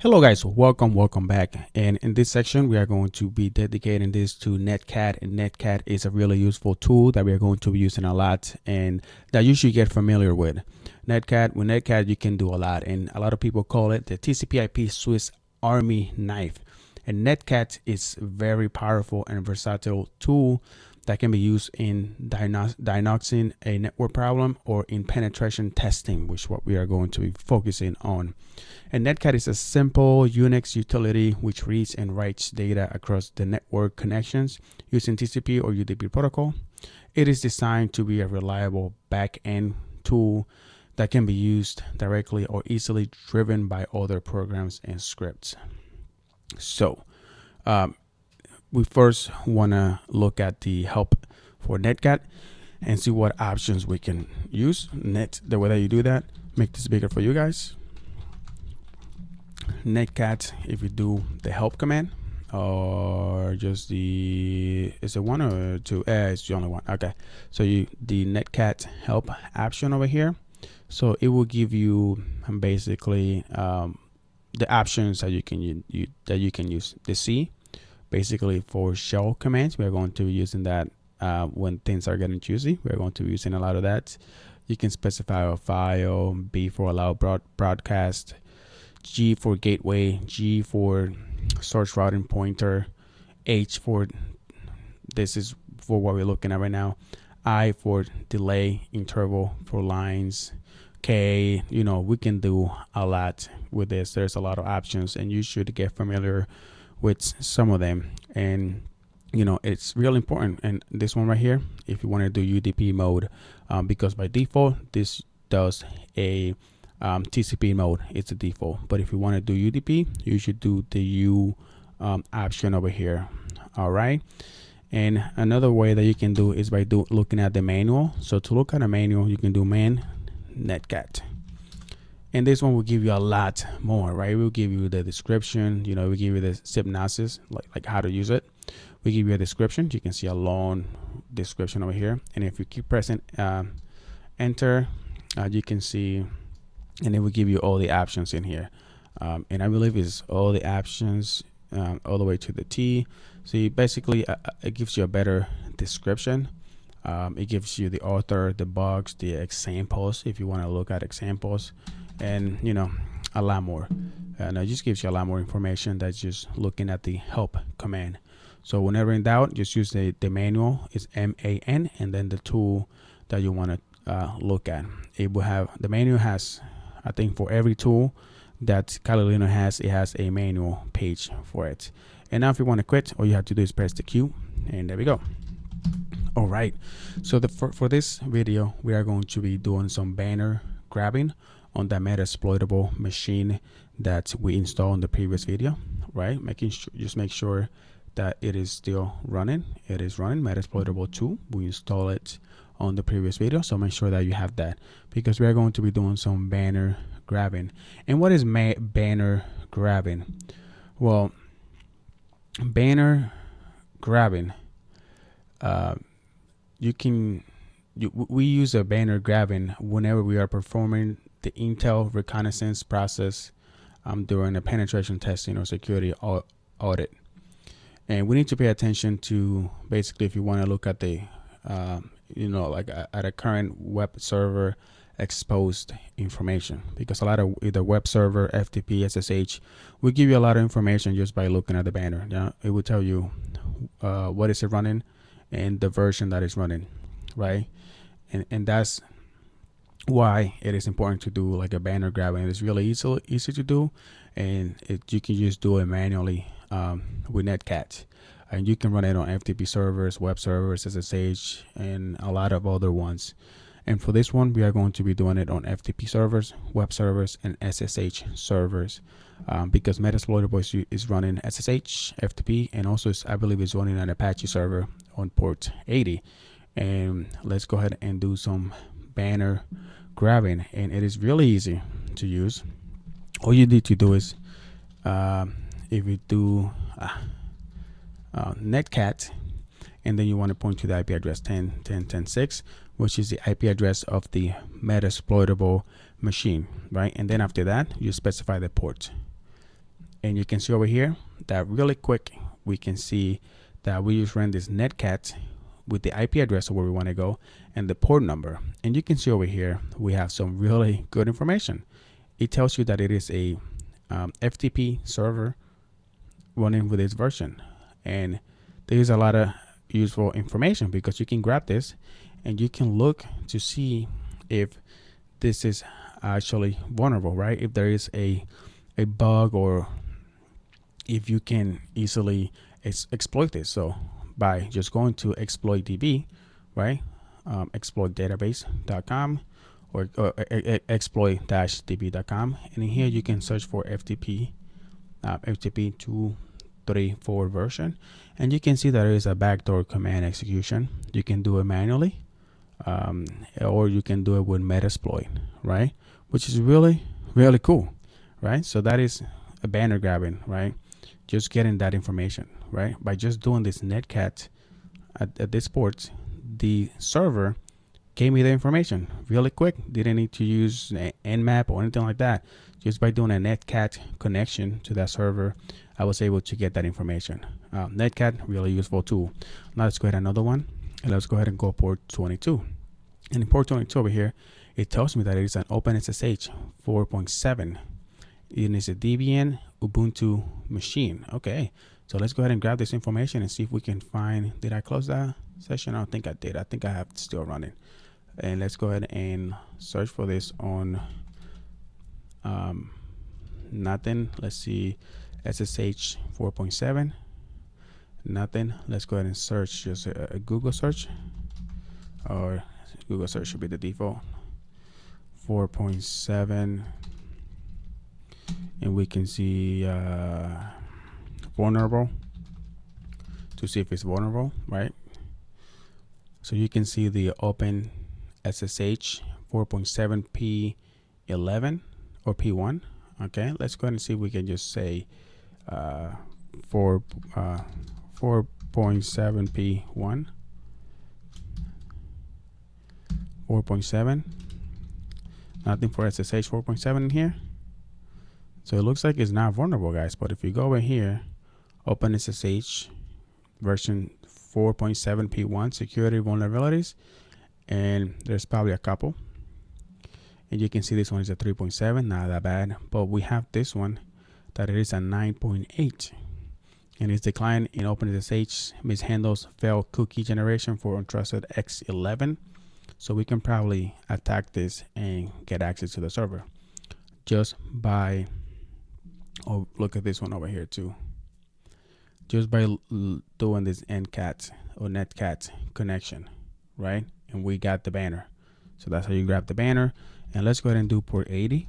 Hello guys, welcome back. And in this section, we are going to be dedicating this to Netcat. And Netcat is a really useful tool that we are going to be using a lot and that you should get familiar with. With Netcat, you can do a lot, and a lot of people call it the TCP/IP Swiss Army knife. And Netcat is a very powerful and versatile tool that can be used in diagnosing a network problem or in penetration testing, which is what we are going to be focusing on. And Netcat is a simple Unix utility which reads and writes data across the network connections using TCP or UDP protocol. It is designed to be a reliable back-end tool that can be used directly or easily driven by other programs and scripts. So, we first want to look at the help for Netcat and see what options we can use. The way that you do that, make this bigger for you guys. Netcat, if you do the help command or just is it one or two? It's the only one. Okay, so the Netcat help option over here. So it will give you basically the options that you can use. The C, basically for shell commands, we are going to be using that when things are getting juicy. We're going to be using a lot of that. You can specify a file, B for allow broadcast, G for gateway, G for source routing pointer, H for this is for what we're looking at right now, I for delay interval for lines, K, we can do a lot with this. There's a lot of options and you should get familiar with some of them. And it's real important. And this one right here, if you want to do UDP mode, because by default this does a TCP mode, it's a default. But if you want to do UDP, you should do the U option over here. All right. And another way that you can do is by looking at the manual. So to look at a manual, you can do man Netcat. And this one will give you a lot more, right? We'll give you the description, we give you the synopsis, like how to use it. We give you a description. You can see a long description over here. And if you keep pressing enter, you can see, and it will give you all the options in here. And I believe it's all the options all the way to the T. So basically, it gives you a better description. It gives you the author, the bugs, the examples, if you want to look at examples, and a lot more. And it just gives you a lot more information that's just looking at the help command. So whenever in doubt, just use the manual. It's MAN, and then the tool that you want to look at. It will have, the manual has, I think for every tool that Catalina has, it has a manual page for it. And now if you want to quit, all you have to do is press the Q, and there we go. All right, so for this video, we are going to be doing some banner grabbing on the Metasploitable machine that we installed in the previous video, right? Just make sure that it is still running. It is running Metasploitable 2. We installed it on the previous video, so make sure that you have that, because we are going to be doing some banner grabbing. And what is banner grabbing? Well, banner grabbing, we use a banner grabbing whenever we are performing the intel reconnaissance process during a penetration testing or security audit. And we need to pay attention to, basically, if you want to look at the at a current web server exposed information, because a lot of either web server, FTP, SSH will give you a lot of information just by looking at the banner. It will tell you what is it running and the version that is running, right? And that's why it is important to do like a banner grabbing. It's really easy to do, and you can just do it manually with Netcat, and you can run it on FTP servers, web servers, SSH, and a lot of other ones. And for this one, we are going to be doing it on FTP servers, web servers, and SSH servers, because Metasploitable is running SSH, FTP, and also I believe it's running an Apache server on port 80. And let's go ahead and do some banner grabbing, and it is really easy to use. All you need to do is, if you do Netcat, and then you want to point to the IP address 10.10.10.6, which is the IP address of the Metasploitable machine, right? And then after that, you specify the port. And you can see over here that really quick, we can see that we just ran this Netcat with the IP address of where we want to go and the port number. And you can see over here, we have some really good information. It tells you that it is a FTP server running with this version. And there's a lot of useful information because you can grab this and you can look to see if this is actually vulnerable, right? If there is a bug, or if you can easily exploit this. So by just going to exploit DB, right? Exploitdatabase.com or exploit-db.com, and in here you can search for FTP 2.3.4 version, and you can see that there is a backdoor command execution. You can do it manually, or you can do it with Metasploit, right? Which is really cool, right? So that is a banner grabbing, right? Just getting that information, right? By just doing this Netcat at this port, the server gave me the information really quick. Didn't need to use an Nmap or anything like that. Just by doing a Netcat connection to that server, I was able to get that information. Netcat, really useful tool. Now let's go ahead another one, and let's go ahead and go port 22. And in port 22 over here, it tells me that it is an OpenSSH 4.7. It is a Debian Ubuntu machine. Okay, so let's go ahead and grab this information and see if we can find, did I close that session? I don't think I did. I think I have it still running. And let's go ahead and search for this on nothing. Let's see, SSH 4.7, nothing. Let's go ahead and search just a Google search, or Google search should be the default. 4.7, and we can see vulnerable, to see if it's vulnerable, right? So you can see the open SSH 4.7 P11 or P1. Okay, let's go ahead and see if we can just say 4.7 P1, 4.7. Nothing for SSH 4.7 in here. So it looks like it's not vulnerable, guys. But if you go over here, open SSH version 4.7 P1 security vulnerabilities, and there's probably a couple. And you can see this one is a 3.7, not that bad. But we have this one that it is a 9.8, and it's declined in OpenSSH mishandles failed cookie generation for untrusted X11. So we can probably attack this and get access to the server just by, oh, look at this one over here too. Just by doing this Netcat or Netcat connection, right? And we got the banner. So that's how you grab the banner. And let's go ahead and do port 80.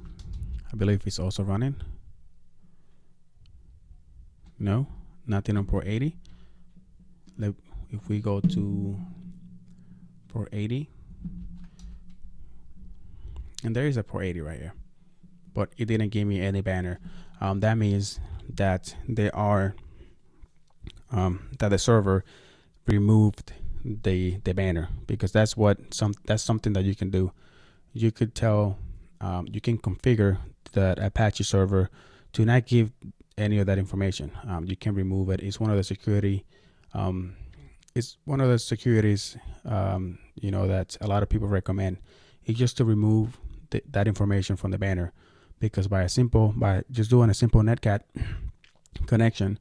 I believe it's also running. No, nothing on port 80. If we go to port 80, and there is a port 80 right here, but it didn't give me any banner. That means that they are that the server removed the banner, because that's something that you can do. You could tell, you can configure that Apache server to not give any of that information. You can remove it. It's one of the security. It's one of the securities that a lot of people recommend. It's just to remove that information from the banner, because by just doing a simple Netcat connection,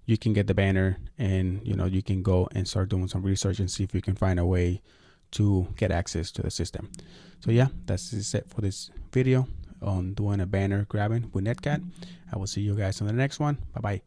you can get the banner, and you can go and start doing some research and see if you can find a way to get access to the system. So yeah, that's it for this video on doing a banner grabbing with Netcat. I will see you guys on the next one. Bye bye.